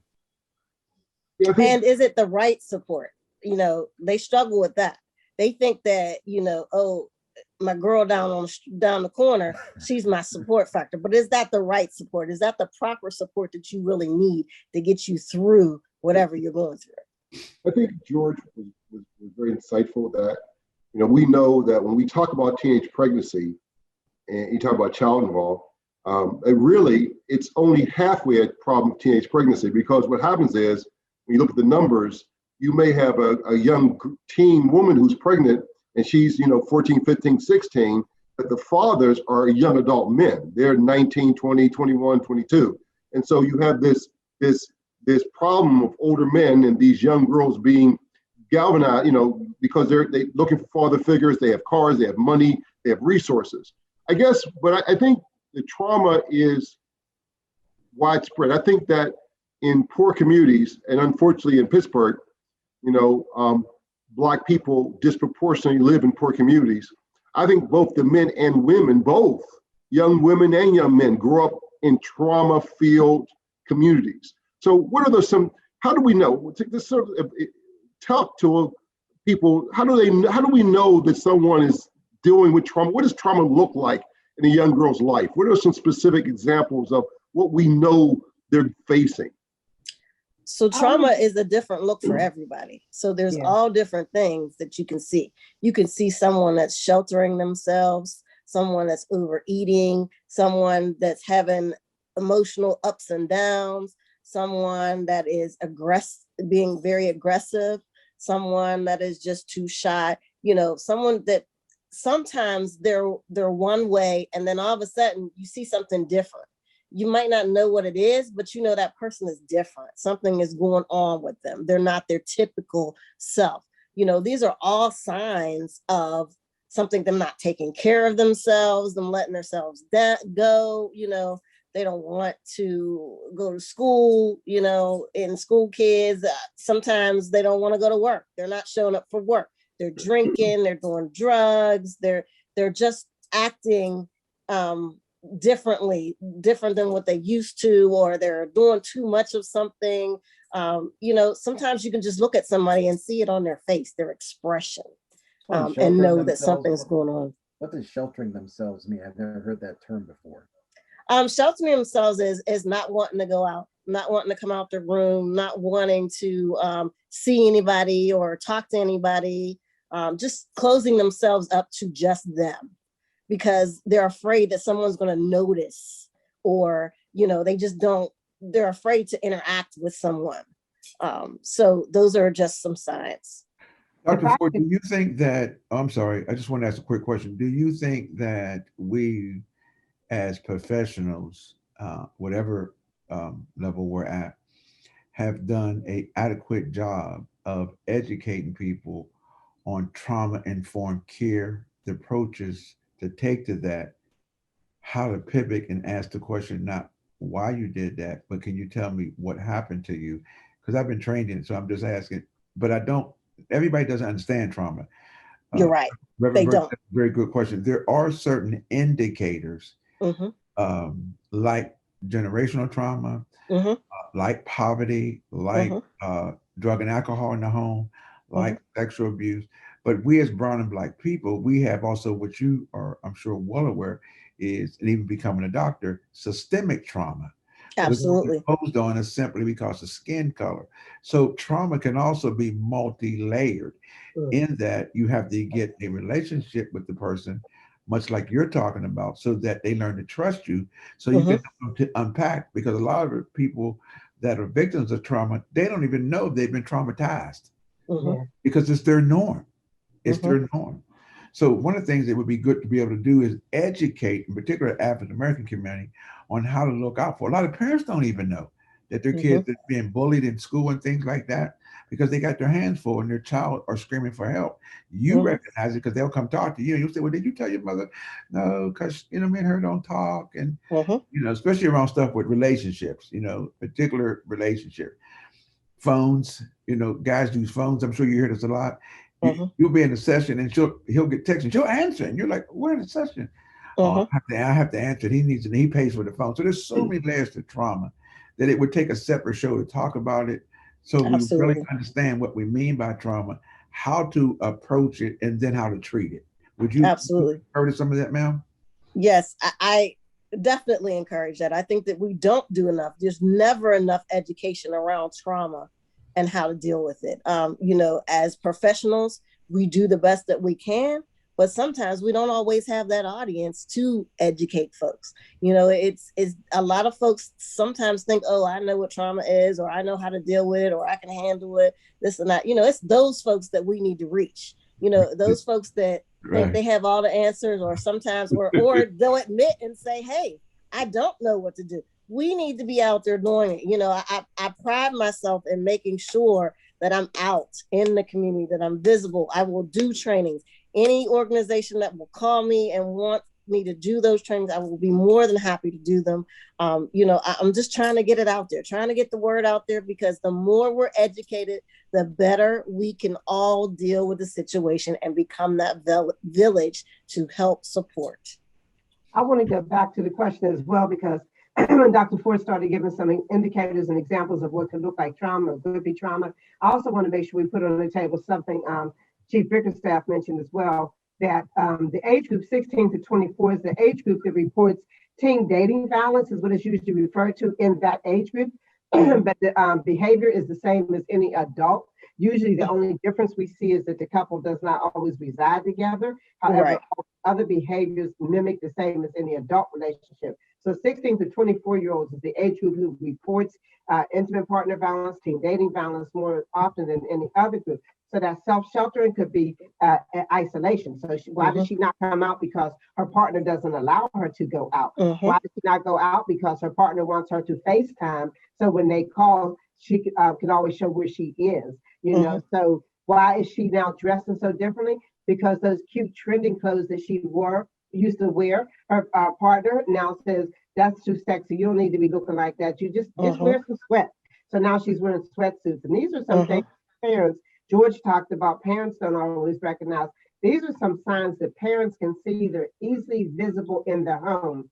And is it the right support? You know, they struggle with that. They think that, you know, oh, my girl down the corner, she's my support factor. But is that the right support? Is that the proper support that you really need to get you through whatever you're going through? I think George was very insightful that, we know that when we talk about teenage pregnancy and you talk about child involved, it's only halfway a problem of teenage pregnancy, because what happens is when you look at the numbers, you may have a young teen woman who's pregnant and she's 14, 15, 16, but the fathers are young adult men. They're 19, 20, 21, 22. And so you have this problem of older men and these young girls being galvanized, because they're looking for father figures. They have cars, they have money, they have resources. I guess, but I think the trauma is widespread. I think that in poor communities, and unfortunately in Pittsburgh, Black people disproportionately live in poor communities. I think both the men and women, both young women and young men, grow up in trauma-filled communities. So what are how do we know? Talk to people. How do we know that someone is dealing with trauma? What does trauma look like in a young girl's life? What are some specific examples of what we know they're facing? So trauma is a different look for everybody. So there's all different things that you can see. You can see someone that's sheltering themselves, someone that's overeating, someone that's having emotional ups and downs, someone that is being very aggressive, someone that is just too shy, someone that sometimes they're one way and then all of a sudden you see something different. You might not know what it is, but that person is different. Something is going on with them. They're not their typical self. These are all signs of something, them not taking care of themselves, them letting themselves go. They don't want to go to school, in school kids, sometimes they don't want to go to work. They're not showing up for work. They're drinking, they're doing drugs. They're just acting, different than what they used to, or they're doing too much of something. Sometimes you can just look at somebody and see it on their face, their expression, and know that something's going on. What does sheltering themselves mean? I've never heard that term before. Sheltering themselves is not wanting to go out, not wanting to come out the room, not wanting to see anybody or talk to anybody, just closing themselves up to just them, because they're afraid that someone's going to notice, or, they're afraid to interact with someone. So those are just some signs. Dr. Ford, do you think that, I'm sorry, I just want to ask a quick question. Do you think that we as professionals, whatever level we're at, have done an adequate job of educating people on trauma-informed care, the approaches to take to that, how to pivot and ask the question, not why you did that, but can you tell me what happened to you? Because I've been trained in it, so I'm just asking, but everybody doesn't understand trauma. You're right. They don't. Very good question. There are certain indicators, like generational trauma, like poverty, like drug and alcohol in the home, like sexual abuse. But we as brown and Black people, we have also what you are, I'm sure, well aware is, and even becoming a doctor, systemic trauma. Absolutely. Imposed on us simply because of skin color. So trauma can also be multi-layered in that you have to get a relationship with the person, much like you're talking about, so that they learn to trust you, so you can help them to unpack, because a lot of people that are victims of trauma, they don't even know they've been traumatized because it's their norm. It's their norm. So one of the things that would be good to be able to do is educate, in particular, African-American community, on how to look out for. A lot of parents don't even know that their kids are being bullied in school and things like that, because they got their hands full and their child are screaming for help. You recognize it because they'll come talk to you and you'll say, well, did you tell your mother? No, because, me and her don't talk. And, especially around stuff with relationships, particular relationship. Phones, guys use phones. I'm sure you hear this a lot. You'll be in a session and he'll get texting. She'll answer and you're like, we're in a session. I have to answer it. He pays for the phone. So there's so many layers to trauma that it would take a separate show to talk about it. So we really understand what we mean by trauma, how to approach it, and then how to treat it. Would you Absolutely. heard some of that, ma'am? Yes, I definitely encourage that. I think that we don't do enough. There's never enough education around trauma and how to deal with it. As professionals, we do the best that we can, but sometimes we don't always have that audience to educate folks. It's a lot of folks sometimes think, oh, I know what trauma is, or I know how to deal with it, or I can handle it, this and that. It's those folks that we need to reach. Those folks that think they have all the answers, or sometimes, or they'll admit and say, hey, I don't know what to do. We need to be out there doing it. I pride myself in making sure that I'm out in the community, that I'm visible. I will do trainings. Any organization that will call me and want me to do those trainings, I will be more than happy to do them. I'm just trying to get it out there, trying to get the word out there, because the more we're educated, the better we can all deal with the situation and become that village to help support. I want to get back to the question as well, because when Dr. Ford started giving some indicators and examples of what could look like trauma or could be trauma, I also want to make sure we put on the table something Chief Bickerstaff mentioned as well, that the age group 16 to 24 is the age group that reports teen dating violence, is what it's usually referred to in that age group. But the behavior is the same as any adult. Usually the only difference we see is that the couple does not always reside together. However, other behaviors mimic the same as any adult relationship. So 16 to 24-year-olds is the age group who reports intimate partner violence, teen dating violence more often than any other group. So that self-sheltering could be isolation. So why does she not come out? Because her partner doesn't allow her to go out. Why does she not go out? Because her partner wants her to FaceTime. So when they call, she can always show where she is. So why is she now dressing so differently? Because those cute trending clothes that she used to wear, her partner now says, that's too sexy. You don't need to be looking like that. You just wear some sweats. So now she's wearing sweatsuits. And these are some things parents, George talked about, parents don't always recognize. These are some signs that parents can see. They're easily visible in their home.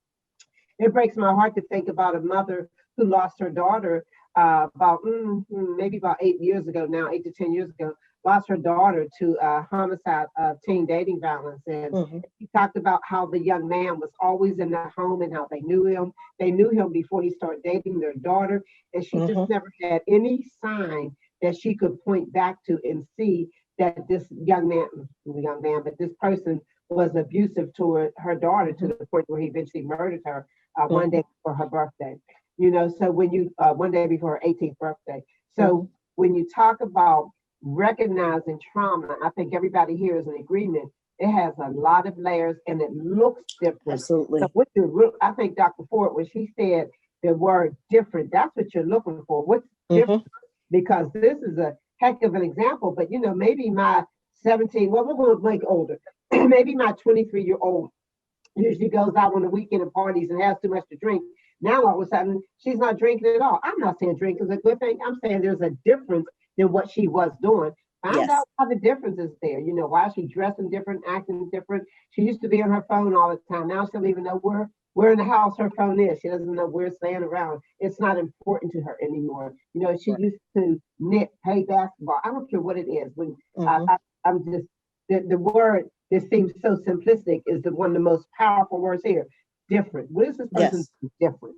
It breaks my heart to think about a mother who lost her daughter maybe about 8 years ago now, 8 to 10 years ago, lost her daughter to homicide of teen dating violence. And he talked about how the young man was always in the home and how they knew him. They knew him before he started dating their daughter. And she just never had any sign that she could point back to and see that this but this person was abusive toward her daughter to the point where he eventually murdered her one day before her birthday. So when you, one day before her 18th birthday. So when you talk about recognizing trauma, I think everybody here is in agreement. It has a lot of layers and it looks different. Absolutely. So I think Dr. Ford, when she said the word different, that's what you're looking for. What's different? Because this is a heck of an example, but maybe my 17, well, we're going to make older. Maybe my 23-year-old usually goes out on the weekend and parties and has too much to drink. Now all of a sudden she's not drinking at all. I'm not saying drink is a good thing. I'm saying there's a difference than what she was doing. Find out how the difference is there. Why is she dressing different, acting different? She used to be on her phone all the time. Now she doesn't even know where in the house her phone is. She doesn't know where it's laying around. It's not important to her anymore. She used to knit, play basketball. I don't care what it is. When I'm just, the word that seems so simplistic is one of the most powerful words here. Different. What is this person different?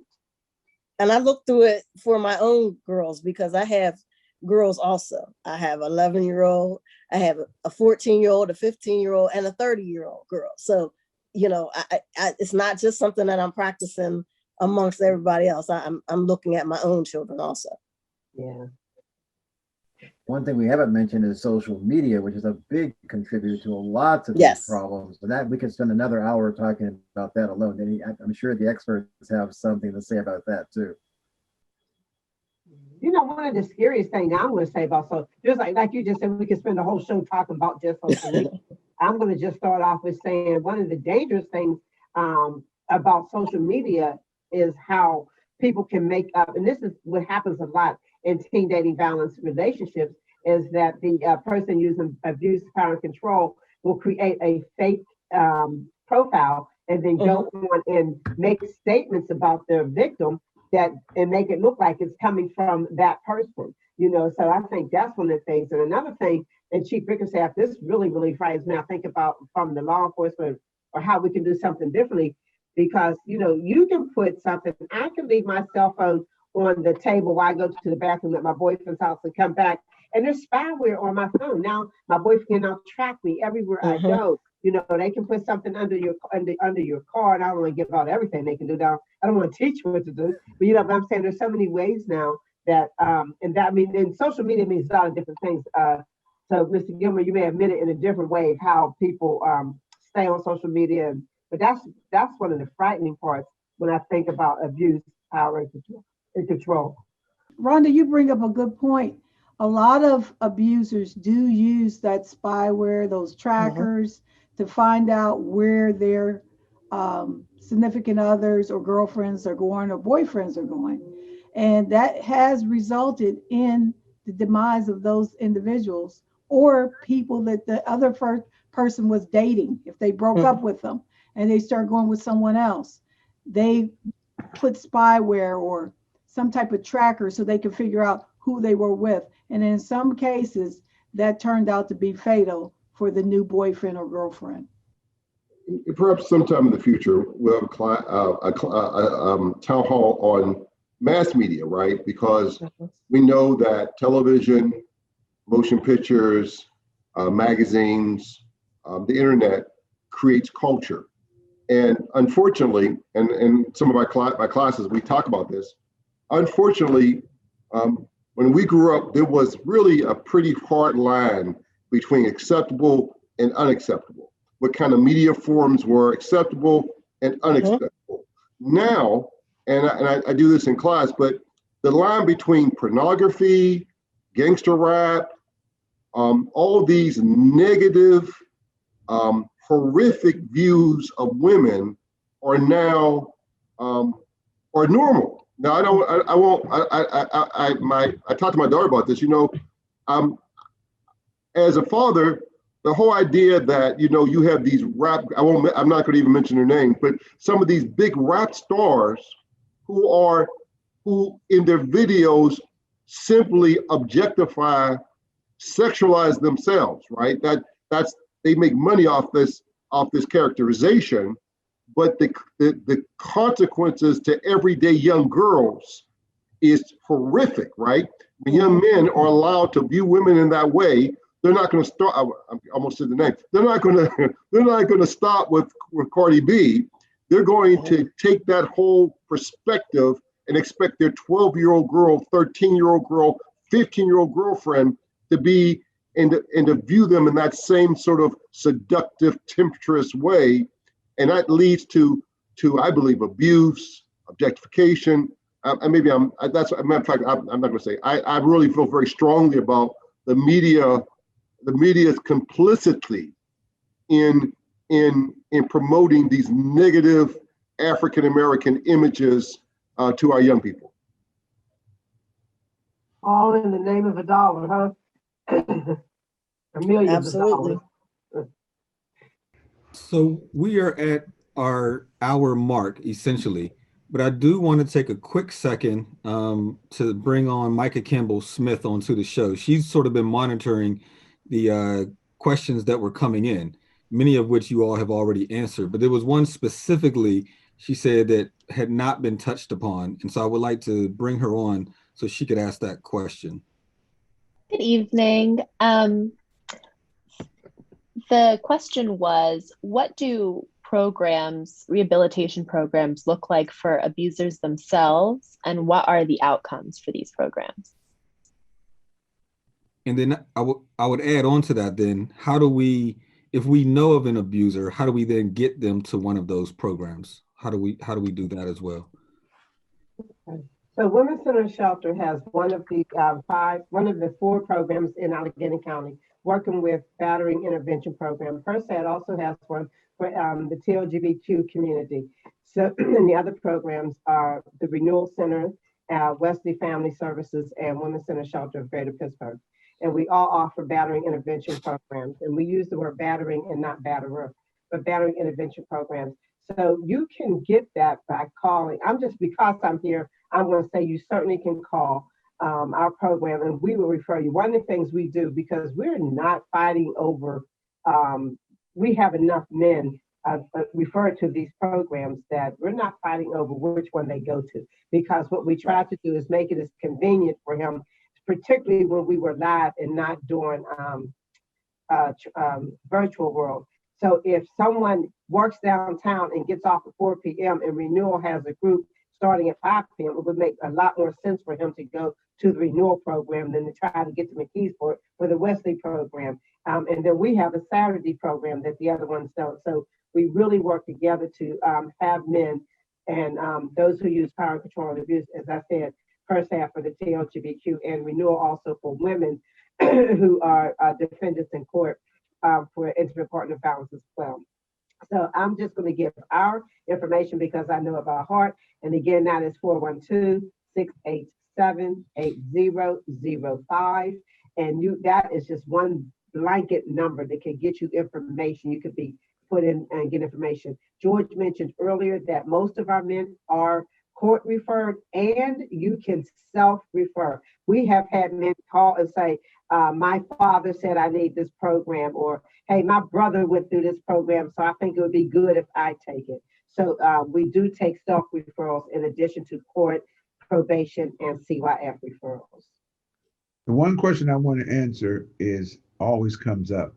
And I look through it for my own girls, because I have girls also. I have an 11-year-old, I have a 14-year-old, a 15-year-old, and a 30-year-old girl. So, it's not just something that I'm practicing amongst everybody else. I'm looking at my own children also. Yeah. One thing we haven't mentioned is social media, which is a big contributor to a lot of these problems. And that we could spend another hour talking about that alone. And I'm sure the experts have something to say about that too. One of the scariest things I'm going to say about social, just like you just said, we could spend a whole show talking about just social media. I'm going to just start off with saying one of the dangerous things about social media is how people can make up, and this is what happens a lot in teen dating violence relationships, is that the person using abuse, power, and control will create a fake profile and then go on and make statements about their victim and make it look like it's coming from that person. So I think that's one of the things. And another thing And Chief Bickerstaff, this really frightens me. I think about from the law enforcement or how we can do something differently, because you can put something. I can leave my cell phone on the table while I go to the bathroom at my boyfriend's house and come back, and there's spyware on my phone. Now my boyfriend can now track me everywhere I go. They can put something under your car, and I don't want to give out everything they can do now. I don't want to teach you what to do, but I'm saying there's so many ways now that and social media means a lot of different things. So Mr. Gilmer, you may admit it in a different way of how people stay on social media, but that's one of the frightening parts when I think about abuse, power, and control. Rhonda, you bring up a good point. A lot of abusers do use that spyware, those trackers, to find out where their significant others or girlfriends are going or boyfriends are going. And that has resulted in the demise of those individuals or people that the other first person was dating. If they broke up with them and they start going with someone else, they put spyware or some type of tracker so they can figure out who they were with. And in some cases, that turned out to be fatal for the new boyfriend or girlfriend. Perhaps sometime in the future, we'll have a town hall on mass media, right? Because we know that television, motion pictures, magazines, the internet creates culture. And unfortunately, and some of my classes, we talk about this. Unfortunately, when we grew up, there was really a pretty hard line between acceptable and unacceptable. What kind of media forms were acceptable and unacceptable. Now, and I do this in class, but the line between pornography, gangster rap, all of these negative, horrific views of women are now are normal. Now I talked to my daughter about this. As a father, the whole idea that you have these rap, I'm not going to even mention their names, but some of these big rap stars who in their videos simply objectify, sexualize themselves, right? That's they make money off this characterization, but the consequences to everyday young girls is horrific, right? When young men are allowed to view women in that way, they're not going to start. I almost said the name. They're not going to stop with Cardi B. They're going to take that whole perspective and expect their 12-year-old girl, 13-year-old girl, 15-year-old girlfriend to be and to view them in that same sort of seductive, tempestuous way, and that leads to I believe abuse, objectification. And maybe that's a matter of fact. I'm not going to say. I really feel very strongly about the media's complicity in promoting these negative African American images to our young people. All in the name of a dollar, huh? Millions of dollars. So we are at our hour mark, essentially, but I do want to take a quick second to bring on Micah Campbell Smith onto the show. She's sort of been monitoring the questions that were coming in, many of which you all have already answered, but there was one specifically she said that had not been touched upon. And so I would like to bring her on so she could ask that question. Good evening. The question was, what do rehabilitation programs look like for abusers themselves, and what are the outcomes for these programs? And then I would add on to that then, if we know of an abuser, how do we then get them to one of those programs? How do we do that as well? So Women's Center Shelter has one of the 4 programs in Allegheny County working with battering intervention program. PERSAD also has one for the TLGBTQ community. So, and the other programs are the Renewal Center, Wesley Family Services, and Women's Center Shelter of Greater Pittsburgh. And we all offer battering intervention programs. And we use the word battering and not batterer, but battering intervention programs. So you can get that by calling. Because I'm here, I'm going to say you certainly can call our program, and we will refer you. One of the things we do, because we're not fighting over, we have enough men refer to these programs that we're not fighting over which one they go to, because what we try to do is make it as convenient for him, particularly when we were live and not doing virtual world. So if someone works downtown and gets off at 4 p.m. and Renewal has a group starting at 5 p.m., it would make a lot more sense for him to go to the Renewal program than to try to get to McKeesport for the Wesley program. And then we have a Saturday program that the other ones don't. So we really work together to have men and those who use power, control, and abuse, as I said, first half for the TLGBTQ, and Renewal also for women who are defendants in court for intimate partner violence as well. So I'm just going to give our information because I know it by heart. And again, that is 412-687-8005. And that is just one blanket number that can get you information. You could be put in and get information. George mentioned earlier that most of our men are court referred, and you can self-refer. We have had men call and say, my father said I need this program, or hey, my brother went through this program, so I think it would be good if I take it. So we do take self-referrals in addition to court, probation, and CYF referrals. The one question I want to answer always comes up,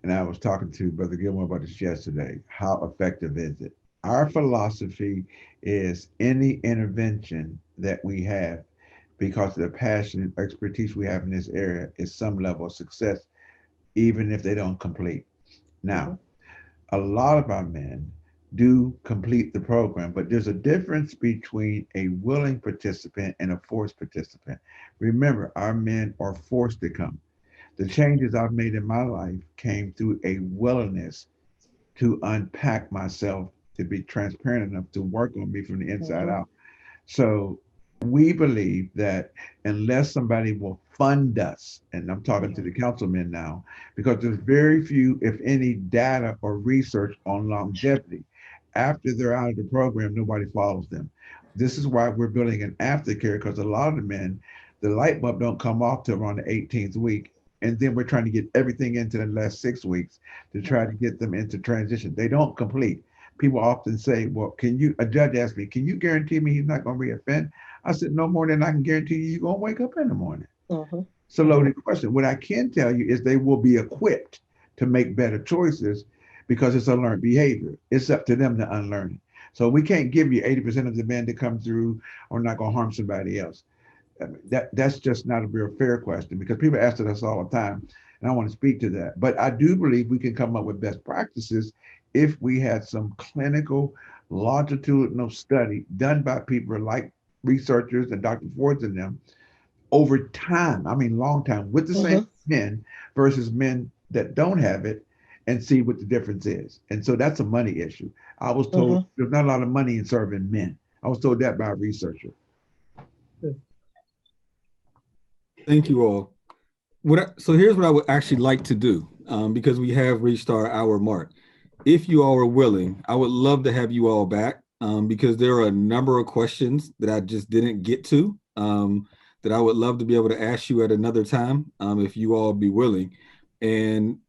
and I was talking to Brother Gilmore about this yesterday. How effective is it? Our philosophy is any intervention that we have, because of the passion and expertise we have in this area, is some level of success, even if they don't complete. Now, a lot of our men do complete the program, but there's a difference between a willing participant and a forced participant. Remember, our men are forced to come. The changes I've made in my life came through a willingness to unpack myself, to be transparent enough to work on me from the inside out. So we believe that unless somebody will fund us, and I'm talking to the councilmen now, because there's very few, if any, data or research on longevity. After they're out of the program, nobody follows them. This is why we're building an aftercare, because a lot of the men, the light bulb don't come off till around the 18th week. And then we're trying to get everything into the last 6 weeks to try to get them into transition. They don't complete. People often say, well, a judge asked me, can you guarantee me he's not going to reoffend? I said, no more than I can guarantee you're going to wake up in the morning. It's a loaded question. What I can tell you is they will be equipped to make better choices, because it's a learned behavior. It's up to them to unlearn it. So we can't give you 80% of the men that come through are not going to harm somebody else. I mean, that's just not a real fair question, because people ask us all the time, and I want to speak to that. But I do believe we can come up with best practices if we had some clinical, longitudinal study done by people like researchers and Dr. Ford and them over time, I mean long time, with the same men versus men that don't have it, and see what the difference is. And so that's a money issue. I was told there's not a lot of money in serving men. I was told that by a researcher. Thank you all. So here's what I would actually like to do, because we have reached our hour mark. If you all are willing, I would love to have you all back, because there are a number of questions that I just didn't get to, that I would love to be able to ask you at another time, if you all be willing. And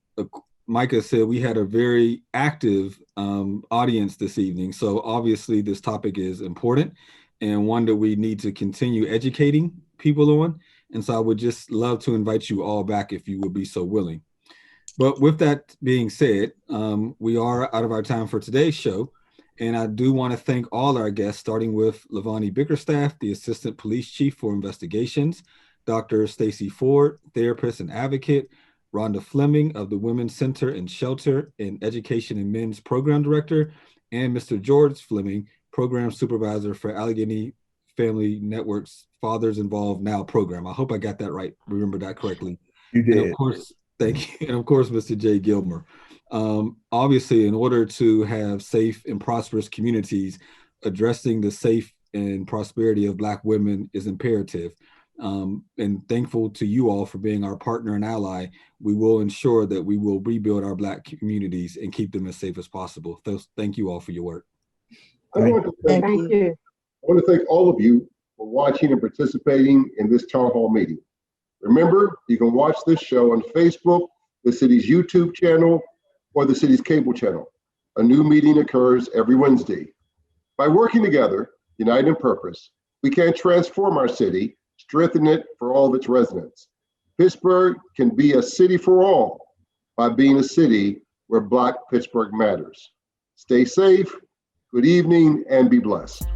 Micah said we had a very active audience this evening. So obviously this topic is important and one that we need to continue educating people on. And so I would just love to invite you all back if you would be so willing. But with that being said, we are out of our time for today's show. And I do want to thank all our guests, starting with Lavani Bickerstaff, the Assistant Police Chief for Investigations, Dr. Stacy Ford, therapist and advocate, Rhonda Fleming of the Women's Center and Shelter and Education and Men's Program Director, and Mr. George Fleming, Program Supervisor for Allegheny Family Network's Fathers Involved Now program. I hope I got that right, remember that correctly. You did. And of course, thank you. And of course, Mr. Jay Gilmer. Obviously, in order to have safe and prosperous communities, addressing the safe and prosperity of Black women is imperative. And thankful to you all for being our partner and ally. We will ensure that we will rebuild our Black communities and keep them as safe as possible. So thank you all for your work. I want to thank all of you for watching and participating in this town hall meeting. Remember, you can watch this show on Facebook, the city's YouTube channel, or the city's cable channel. A new meeting occurs every Wednesday. By working together, united in purpose, we can transform our city, strengthen it for all of its residents. Pittsburgh can be a city for all by being a city where Black Pittsburgh matters. Stay safe, good evening, and be blessed.